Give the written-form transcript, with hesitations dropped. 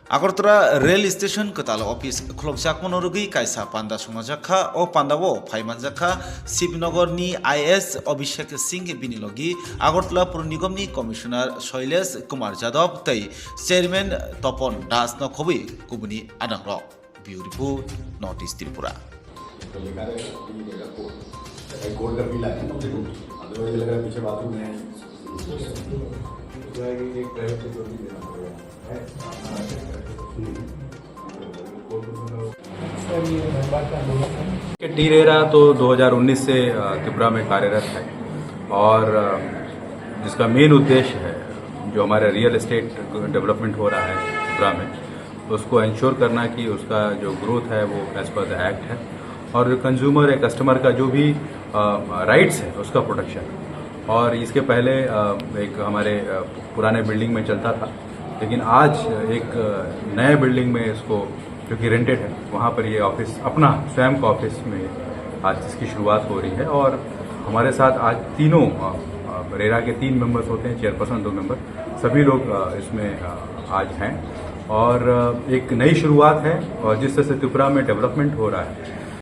Agartala rail station ketala office khlobjak monorugi kaisa panda sumajakha o pandao phaimanjakha Shivnagar ni IS Abhishek Singh binilogi Agartala Pur Nigam ni commissioner Shailesh Kumar Jadhav tei chairman Topon Das no khobi kubuni anagrok. Bureau Report, Northeast Tripura. Code का bill आया ना मुझे otherwise लग रहा है पीछे bathroom है एक प्राइवेट सिक्योरिटी देना पड़ेगा। टी रेरा तो 2019 से त्रिपुरा में कार्यरत है और जिसका मेन उद्देश्य है जो हमारा रियल एस्टेट डेवलपमेंट हो रहा है त्रिपुरा में उसको इंश्योर करना कि उसका जो ग्रोथ है वो एज पर द एक्ट है और जो कंज्यूमर है कस्टमर का जो भी राइट्स है उसका प्रोटेक्शन। और इसके पहले एक हमारे पुराने बिल्डिंग में चलता था लेकिन आज एक नए बिल्डिंग में इसको जो कि रेंटेड है वहाँ पर ये ऑफिस अपना स्वयं का ऑफिस में आज इसकी शुरुआत हो रही है। और हमारे साथ आज तीनों रेरा के 3 मेंबर्स होते हैं, चेयरपर्सन 2 मेंबर, सभी लोग इसमें आज हैं और एक नई शुरुआत है। और जिस तरह से त्रिपुरा में डेवलपमेंट हो रहा है